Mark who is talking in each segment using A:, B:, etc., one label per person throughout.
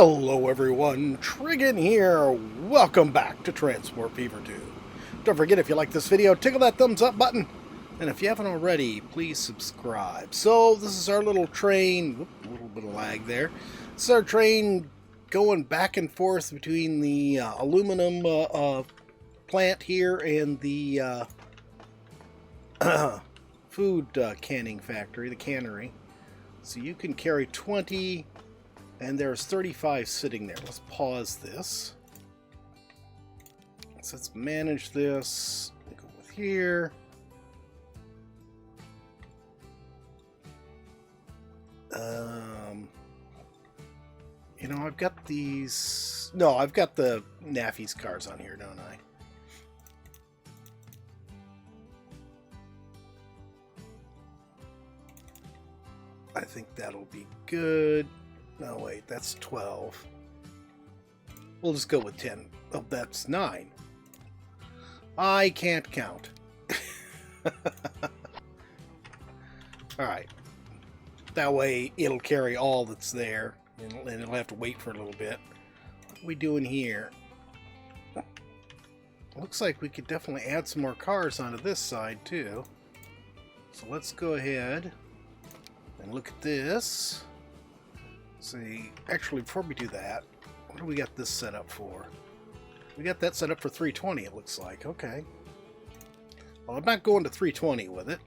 A: Hello everyone, Trigan here. Welcome back to Transport Fever 2. Don't forget, if you like this video, tickle that thumbs up button. And if you haven't already, please subscribe. So this is our little train, a little bit of lag there. This is our train going back and forth between the aluminum plant here and the food canning factory, the cannery. So you can carry 20, and there's 35 sitting there. Let's pause this. So let's manage this. Go with here. You know, I've got these... No, I've got the Naffy's cars on here, don't I? I think that'll be good. No, wait, that's 12. We'll just go with 10. Oh, that's 9. I can't count. Alright. That way, it'll carry all that's there, and it'll have to wait for a little bit. What are we doing here? Looks like we could definitely add some more cars onto this side, too. So let's go ahead and look at this. See, actually, before we do that, what do we got this set up for? We got that set up for 320, it looks like. Okay. Well, I'm not going to 320 with it.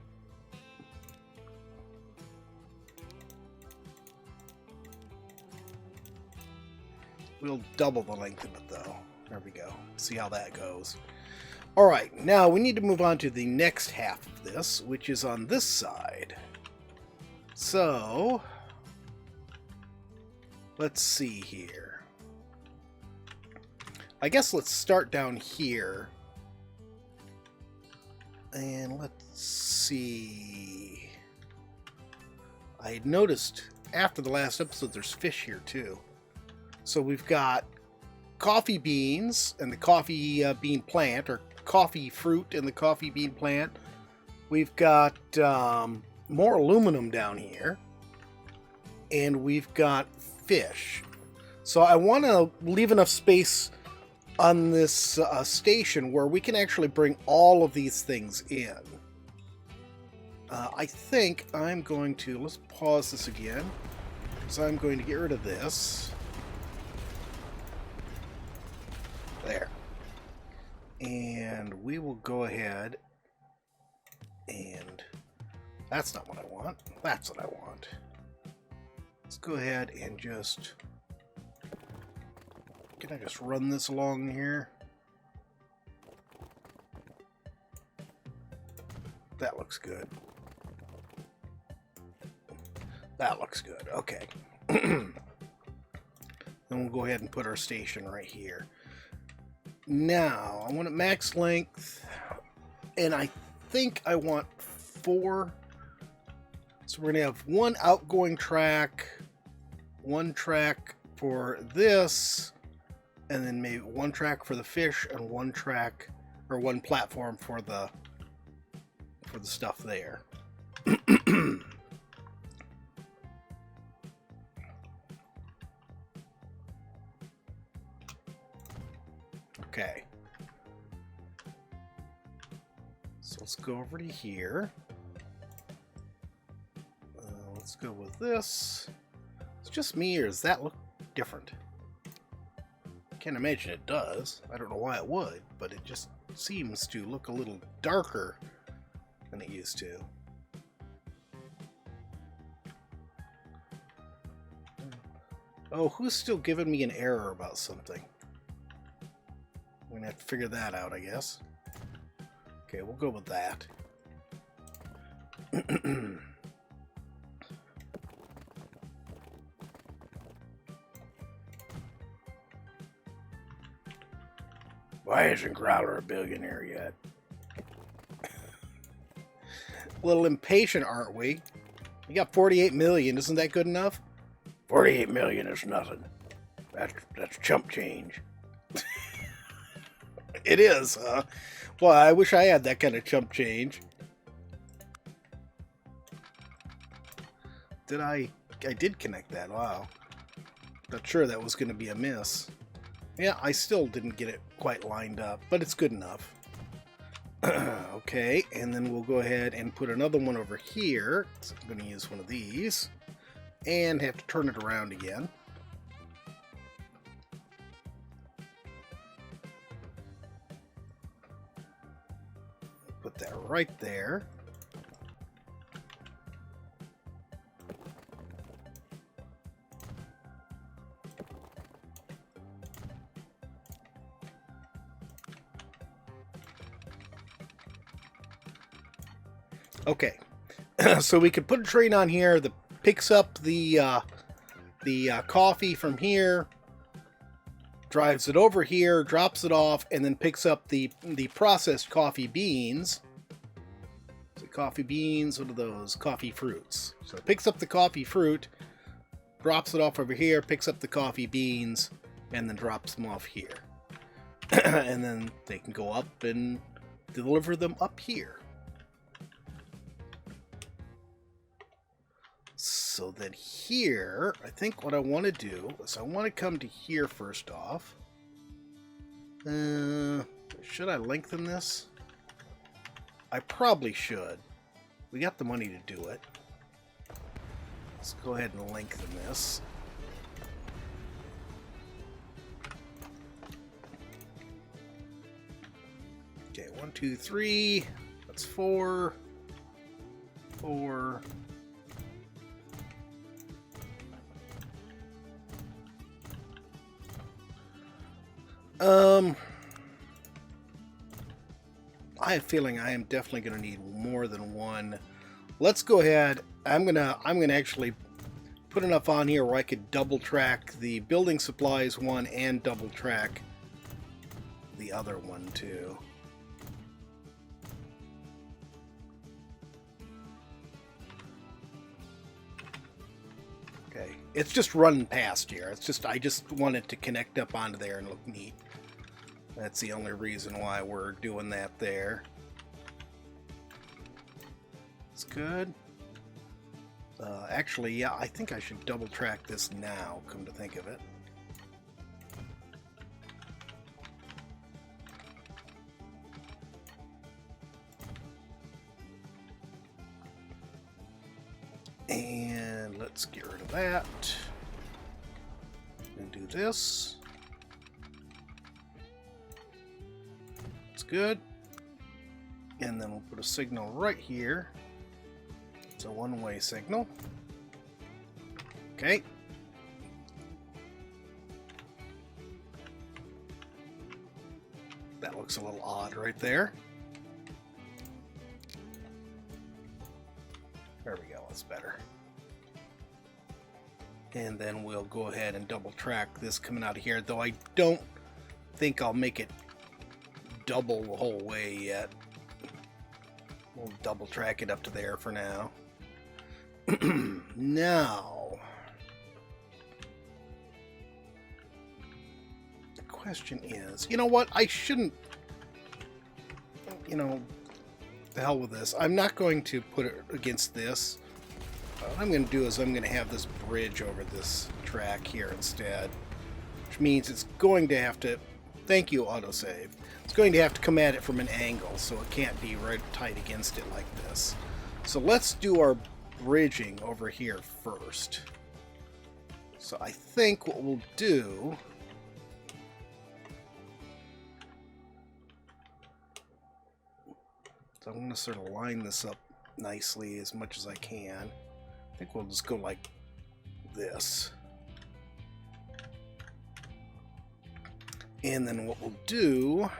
A: We'll double the length of it, though. There we go. See how that goes. Alright, now we need to move on to the next half of this, which is on this side. So, let's see here. I guess let's start down here. And let's see. I had noticed after the last episode there's fish here too. So we've got coffee beans and the coffee bean plant, or coffee fruit and the coffee bean plant. We've got more aluminum down here. And we've got fish. So I want to leave enough space on this station where we can actually bring all of these things in. I think I'm going to, let's pause this again, because I'm going to get rid of this. There. And we will go ahead and, that's not what I want, that's what I want. Let's go ahead and just, can I just run this along here? That looks good. That looks good. Okay. Then we'll go ahead and put our station right here. Now, I want it max length, and I think I want 4. So we're going to have one outgoing track, one track for this, and then maybe one track for the fish, and one track, or one platform for the stuff there. Okay. So let's go over to here. Let's go with this. It's just me, or does that look different? Can't imagine it does. I don't know why it would, but it just seems to look a little darker than it used to. Oh, who's still giving me an error about something? I'm gonna have to figure that out, I guess. Okay, we'll go with that. Why isn't Growler a billionaire yet? A little impatient, aren't we? We got 48 million. Isn't that good enough? 48 million is nothing. That's chump change. It is, huh? Well, I wish I had that kind of chump change. Did I did connect that. Wow. Not sure that was going to be a miss. Yeah, I still didn't get it quite lined up, but it's good enough. Okay, and then we'll go ahead and put another one over here. So I'm going to use one of these and have to turn it around again. Put that right there. Okay, so we could put a train on here that picks up the coffee from here, drives it over here, drops it off, and then picks up the processed coffee beans. So coffee beans, what are those? Coffee fruits. So it picks up the coffee fruit, drops it off over here, picks up the coffee beans, and then drops them off here. And then they can go up and deliver them up here. So then here, I think what I want to do is I want to come to here first off. Should I lengthen this? I probably should. We got the money to do it. Let's go ahead and lengthen this. Okay, 1, 2, 3. That's 4. 4. I have a feeling I am definitely going to need more than one. Let's go ahead. I'm gonna actually put enough on here where I could double track the building supplies one and double track the other one too. Okay, it's just running past here. It's just I just want it to connect up onto there and look neat. That's the only reason why we're doing that there. It's good. Actually, yeah, I think I should double track this now, come to think of it. And let's get rid of that. And do this. Good. And then we'll put a signal right here. It's a one-way signal. Okay. That looks a little odd right there. There we go, that's better. And then we'll go ahead and double track this coming out of here, though I don't think I'll make it double the whole way yet. We'll double track it up to there for now. Now, the question is, you know what? I shouldn't, the hell with this. I'm not going to put it against this. What I'm going to do is I'm going to have this bridge over this track here instead, which means it's going to have to, thank you, autosave. It's going to have to come at it from an angle, so it can't be right tight against it like this. So let's do our bridging over here first. So I think what we'll do... So I'm going to sort of line this up nicely as much as I can. I think we'll just go like this. And then what we'll do...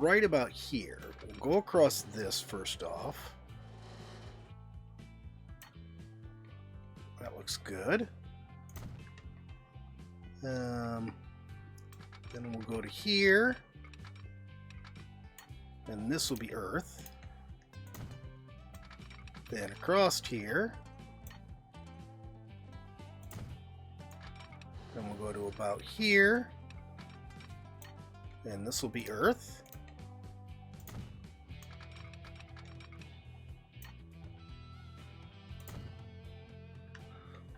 A: right about here. We'll go across this first off. That looks good. Then we'll go to here. And this will be earth. Then across here. Then we'll go to about here. And this will be earth.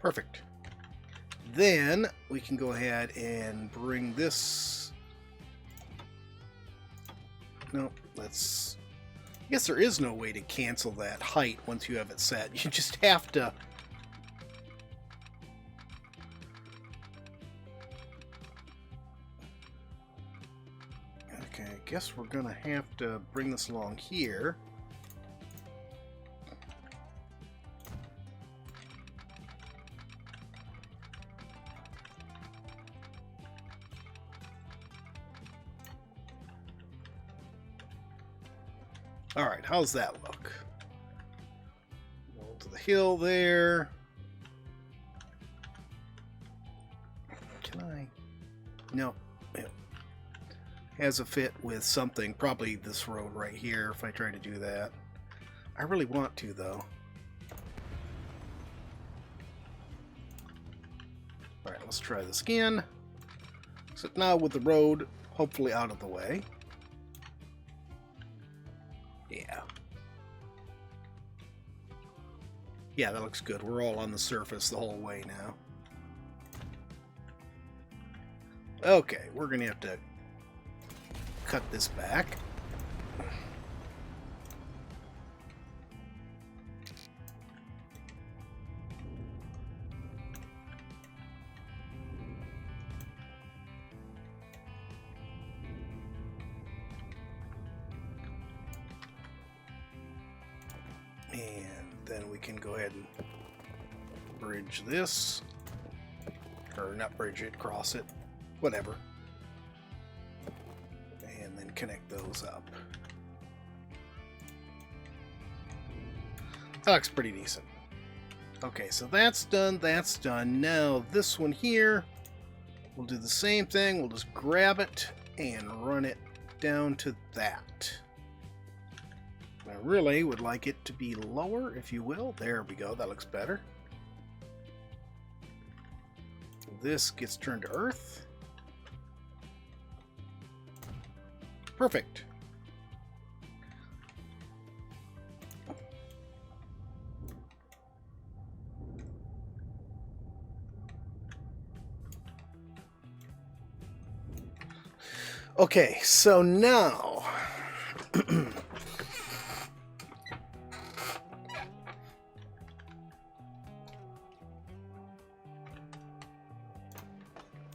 A: Perfect. Then we can go ahead and bring this. No, let's. I guess there is no way to cancel that height once you have it set. You just have to. Okay, I guess we're gonna have to bring this along here. Alright, how's that look? Roll to the hill there. Can I? No. Has a fit with something. Probably this road right here if I try to do that. I really want to, though. Alright, let's try this again. So now with the road hopefully out of the way. Yeah. Yeah, that looks good. We're all on the surface the whole way now. Okay, we're going to have to cut this back. Then we can go ahead and bridge this, or not bridge it, cross it, whatever, and then connect those up. That looks pretty decent. Okay, so that's done, that's done. Now this one here, we'll do the same thing. We'll just grab it and run it down to that. I really would like it to be lower, if you will. There we go. That looks better. This gets turned to earth. Perfect. Okay, so now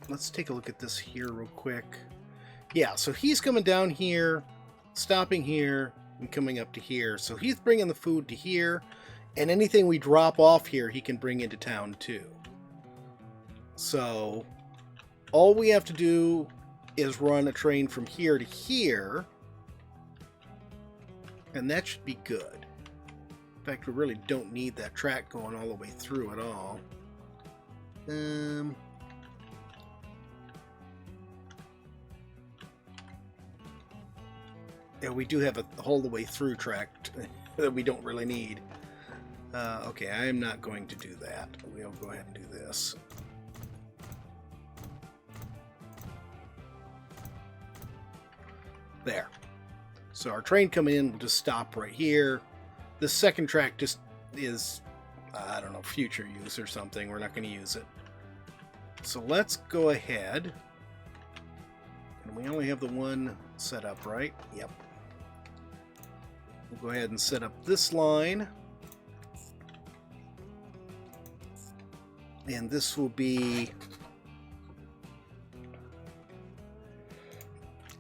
A: let's take a look at this here real quick. Yeah, so he's coming down here, stopping here, and coming up to here. So he's bringing the food to here, and anything we drop off here, he can bring into town too. So all we have to do is run a train from here to here, and that should be good. In fact, we really don't need that track going all the way through at all. Yeah, we do have a whole the way through track that we don't really need. Okay, I am not going to do that. We'll go ahead and do this. There. So our train coming in will just stop right here. This second track just is, I don't know, future use or something. We're not going to use it. So let's go ahead. And we only have the one set up, right? Yep. We'll go ahead and set up this line. And this will be...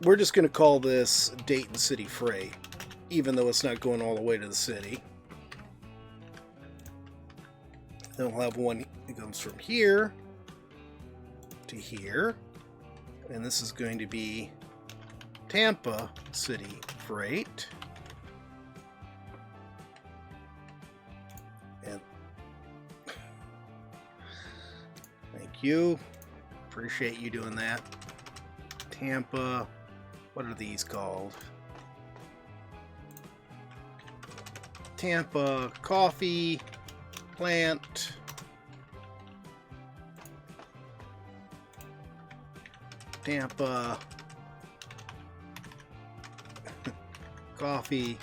A: We're just going to call this Dayton City Freight, even though it's not going all the way to the city. Then we'll have one that goes from here to here. And this is going to be Tampa City Freight. And thank you. Appreciate you doing that. Tampa. What are these called? Tampa Coffee Plant. Tampa Coffee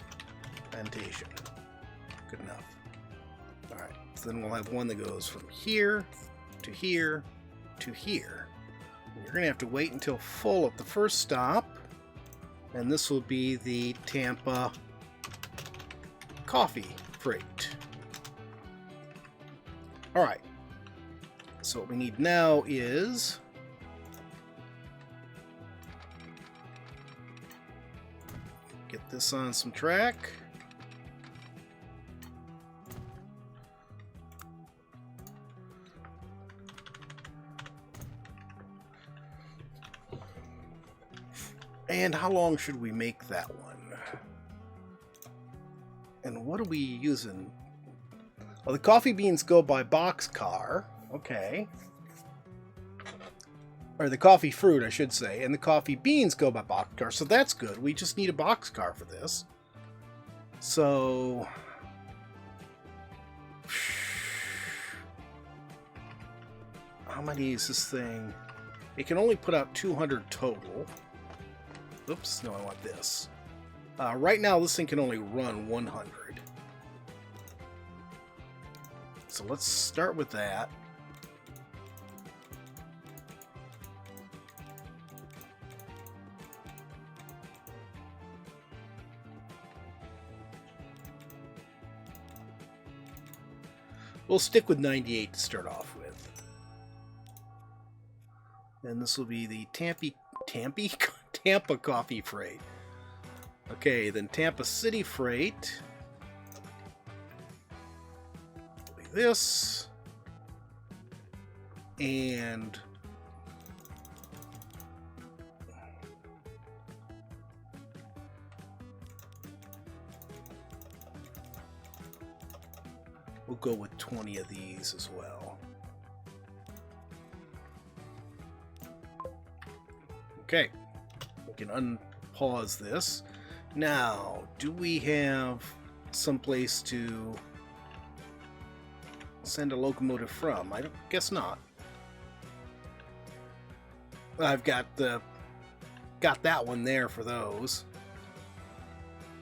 A: Plantation. Good enough. Alright. So then we'll have one that goes from here to here to here. You're going to have to wait until full at the first stop, and this will be the Tampa coffee freight. Alright, so what we need now is get this on some track. And how long should we make that one? And what are we using? Well, the coffee beans go by boxcar. Okay. Or the coffee fruit, I should say. And the coffee beans go by boxcar. So that's good. We just need a boxcar for this. So... how many is this thing? It can only put out 200 total. Oops, no, I want this. Right now, this thing can only run 100. So let's start with that. We'll stick with 98 to start off with. And this will be the Tampa coffee freight. Okay, then Tampa City freight. Will be this. And we'll go with 20 of these as well. Okay, we can unpause this. Now, do we have some place to send a locomotive from? I guess not. I've got that one there for those.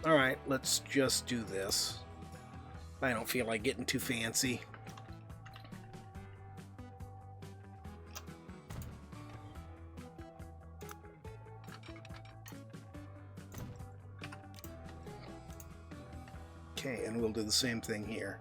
A: All right, let's just do this. I don't feel like getting too fancy. Okay, and we'll do the same thing here.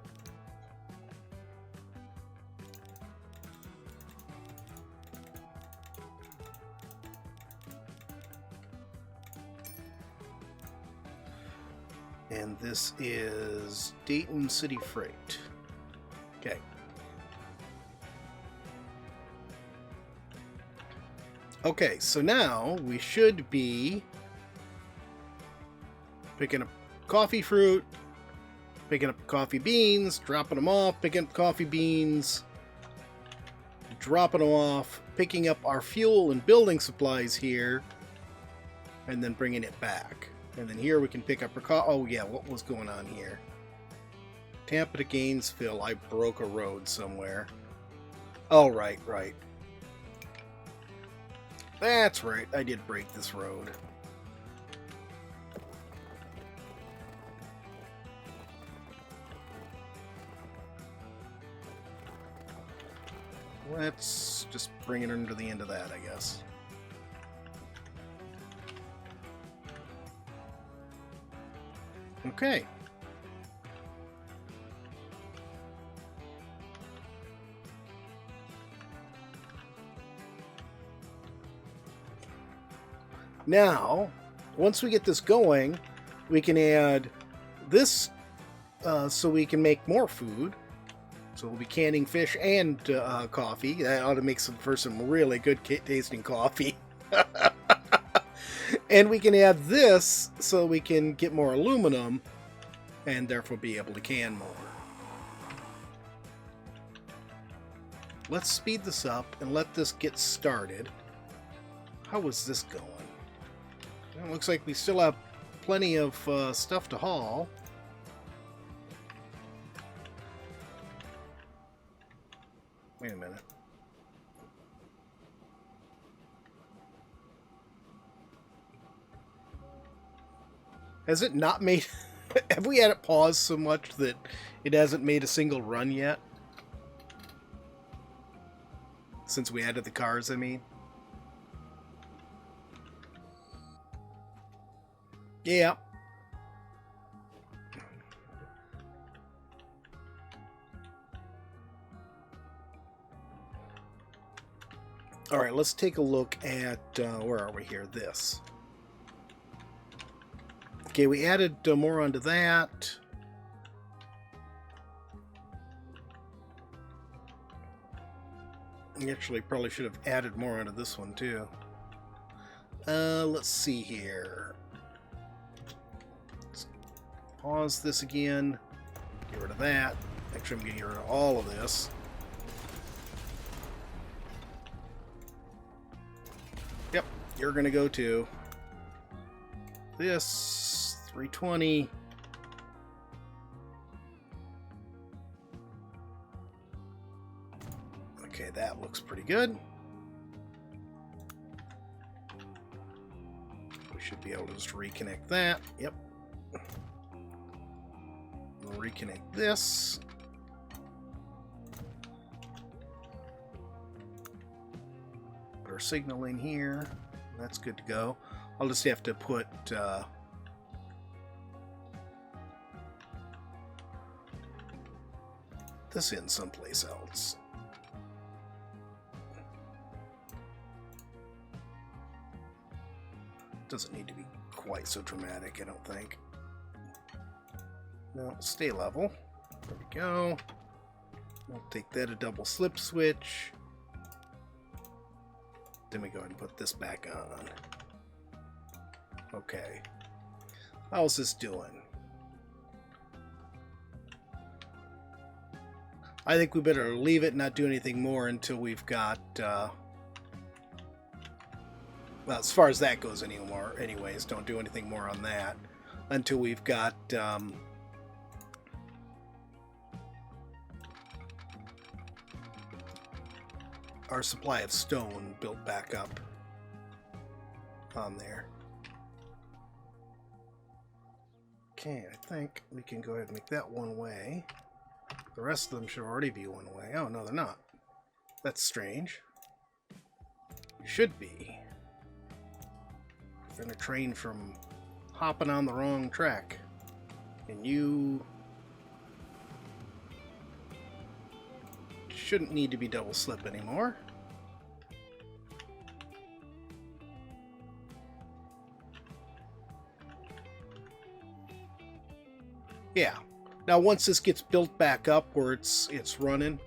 A: And this is Dayton City Freight. Okay. Okay, so now we should be picking up coffee fruit, picking up coffee beans, dropping them off, picking up coffee beans, dropping them off, picking up our fuel and building supplies here, and then bringing it back. And then here we can pick up our oh yeah, what was going on here? Tampa to Gainesville, I broke a road somewhere. Oh, right. That's right, I did break this road. Let's just bring it under the end of that, I guess. Okay. Now, once we get this going, we can add this so we can make more food. So we'll be canning fish and coffee. That ought to make for some really good tasting coffee. And we can add this so we can get more aluminum and therefore be able to can more. Let's speed this up and let this get started. How is this going? Well, it looks like we still have plenty of stuff to haul. Wait a minute. Has it not made... Have we had it pause so much that it hasn't made a single run yet? Since we added the cars, I mean. Yeah. All right, let's take a look at, where are we here? This. Okay, we added more onto that. We actually probably should have added more onto this one, too. Let's see here. Let's pause this again. Get rid of that. Actually, I'm getting rid of all of this. Yep, you're going to go to this 320. Okay, that looks pretty good. We should be able to just reconnect that. Yep. We'll reconnect this. Put our signal in here. That's good to go. I'll just have to put this in someplace else. Doesn't need to be quite so dramatic, I don't think. No, stay level. There we go. We'll take that a double slip switch. Then we go ahead and put this back on. Okay. How's this doing? I think we better leave it and not do anything more until we've got well, as far as that goes anymore, anyways, don't do anything more on that until we've got our supply of stone built back up on there. Okay, I think we can go ahead and make that one way. The rest of them should already be one way. Oh, no, they're not. That's strange. You should be. Prevent a train from hopping on the wrong track. And you shouldn't need to be double slip anymore. Yeah. Now once this gets built back up where it's running,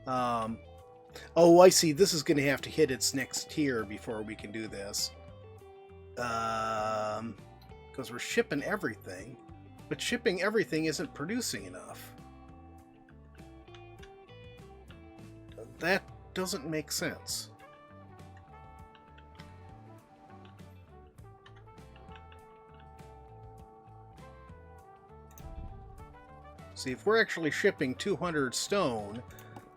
A: oh, I see. This is going to have to hit its next tier before we can do this. Because we're shipping everything, but shipping everything isn't producing enough. That doesn't make sense. See, if we're actually shipping 200 stone,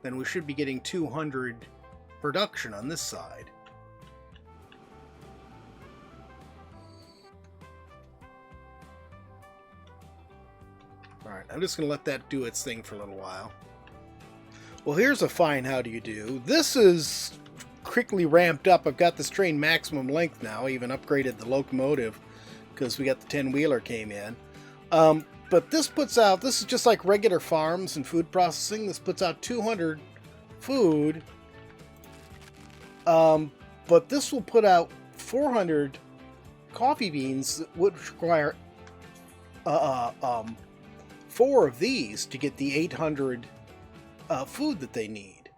A: then we should be getting 200 production on this side. Alright, I'm just going to let that do its thing for a little while. Well, here's a fine how do you do. This is quickly ramped up. I've got this train maximum length now. I even upgraded the locomotive because we got the 10-wheeler came in. But this puts out, this is just like regular farms and food processing. This puts out 200 food. But this will put out 400 coffee beans that would require 4 of these to get the 800 food that they need.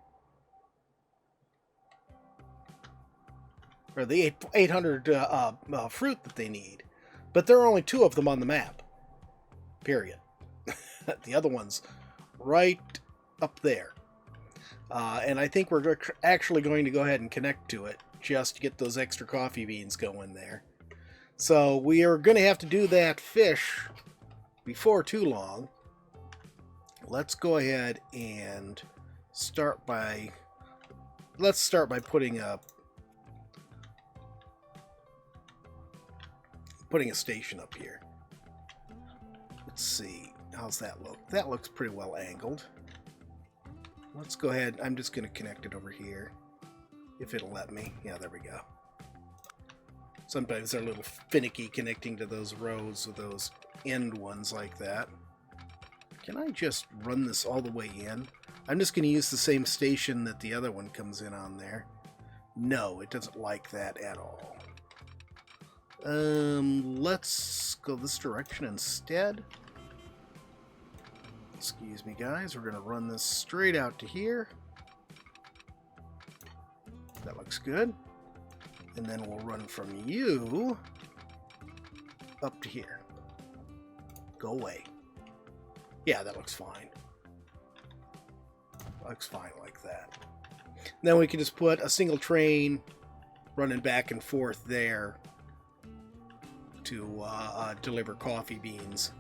A: Or the 800 fruit that they need. But there are only 2 of them on the map. Period. The other one's right up there. And I think we're actually going to go ahead and connect to it just to get those extra coffee beans going there. So we are going to have to do that fish before too long. Let's go ahead and start by putting a station up here. Let's see, how's that look? That looks pretty well angled. Let's go ahead, I'm just going to connect it over here. If it'll let me. Yeah, there we go. Sometimes they're a little finicky connecting to those rows with those end ones like that. Can I just run this all the way in? I'm just going to use the same station that the other one comes in on there. No, it doesn't like that at all. Let's go this direction instead. Excuse me, guys. We're going to run this straight out to here. That looks good. And then we'll run from you up to here. Go away. Yeah, that looks fine. Looks fine like that. Then we can just put a single train running back and forth there to deliver coffee beans.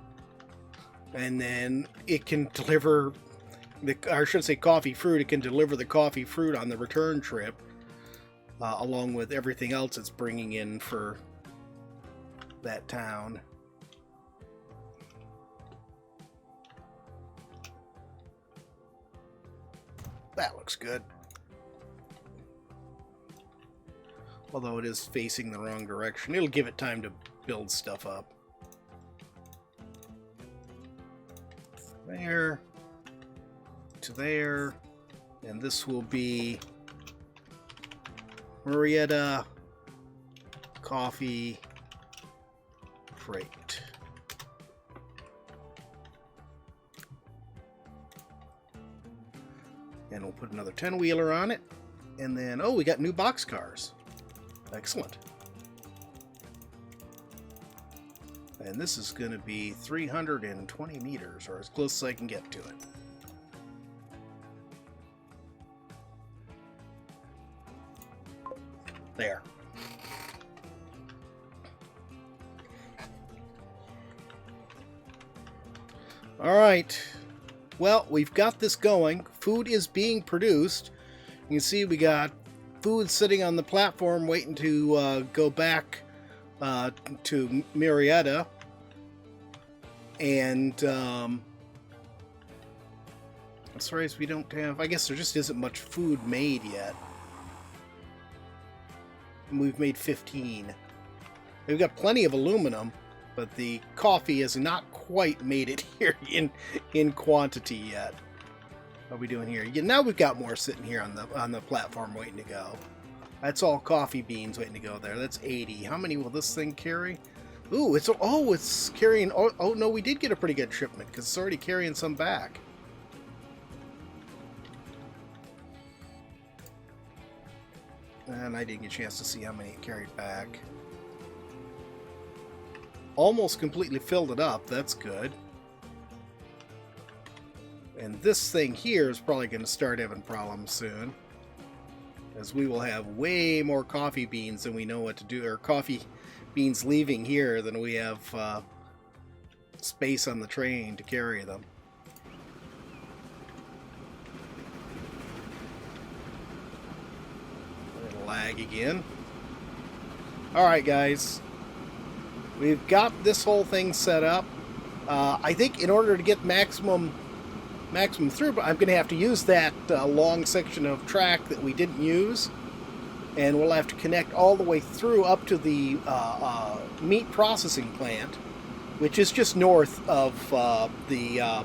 A: And then it can deliver, or I should say coffee fruit, it can deliver the coffee fruit on the return trip. Along with everything else it's bringing in for that town. That looks good. Although it is facing the wrong direction. It'll give it time to build stuff up. There. To there. And this will be Minuetto coffee freight. And we'll put another 10-wheeler on it. And then, oh, we got new boxcars. Excellent. And this is going to be 320 meters, or as close as I can get to it. There. All right. Well, we've got this going. Food is being produced. You can see we got food sitting on the platform waiting to go back to Minuetto. And I'm sorry, we don't have... I guess there just isn't much food made yet. We've made 15. We've got plenty of aluminum, but the coffee has not quite made it here in quantity yet. What are we doing here? Yeah, now we've got more sitting here on the platform waiting to go. That's all coffee beans waiting to go there. That's 80. How many will this thing carry? Ooh, it's carrying... Oh no, we did get a pretty good shipment because it's already carrying some back. And I didn't get a chance to see how many it carried back. Almost completely filled it up. That's good. And this thing here is probably going to start having problems soon, as we will have way more coffee beans than we know what to do, or coffee beans leaving here than we have space on the train to carry them. Lag again. Alright guys, we've got this whole thing set up. I think in order to get maximum throughput, I'm going to have to use that long section of track that we didn't use, and we'll have to connect all the way through up to the meat processing plant, which is just north of the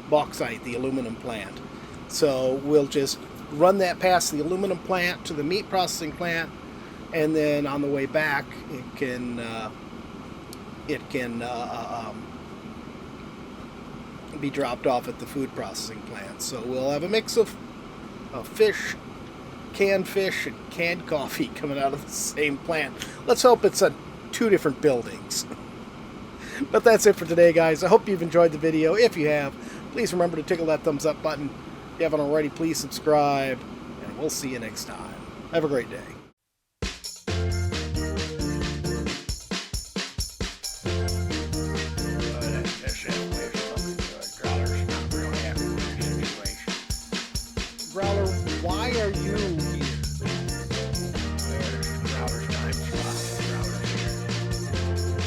A: bauxite, the aluminum plant. So we'll just run that past the aluminum plant to the meat processing plant, and then on the way back it can be dropped off at the food processing plant. So we'll have a mix of fish, canned fish, and canned coffee coming out of the same plant. Let's hope it's on 2 different buildings. But that's it for today, guys. I hope you've enjoyed the video. If you have, please remember to tickle that thumbs up button. If you haven't already, please subscribe, and we'll see you next time. Have a great day. Growler, why are you here? Growler's time slot. Growler's here.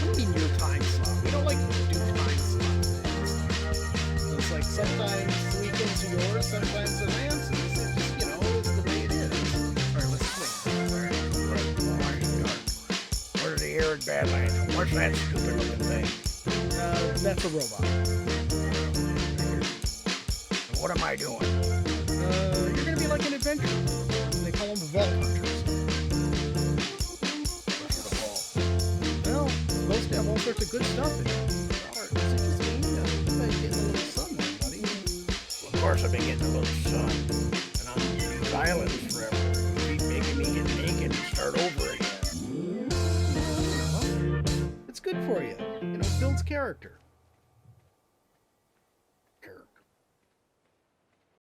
A: What do you mean your time slot? We don't like to do time slots. It's like sometimes weekends are yours, sometimes they're Nancy's. It's just, you know, it's the way it is. Alright, let's swing.
B: Badlands. What's that stupid looking thing?
A: That's a robot.
B: What am I doing?
A: You're gonna be like an adventurer. They call them vault hunters.
B: What's the ball?
A: Well, supposed to have all sorts of good stuff in it. Is it just me? You've been getting a little sun there, buddy.
B: Well, of course I've been getting a little sun. And I'm in these islands forever. You keep making me get naked and start over again.
A: Well, it's good for you. You know, it builds character.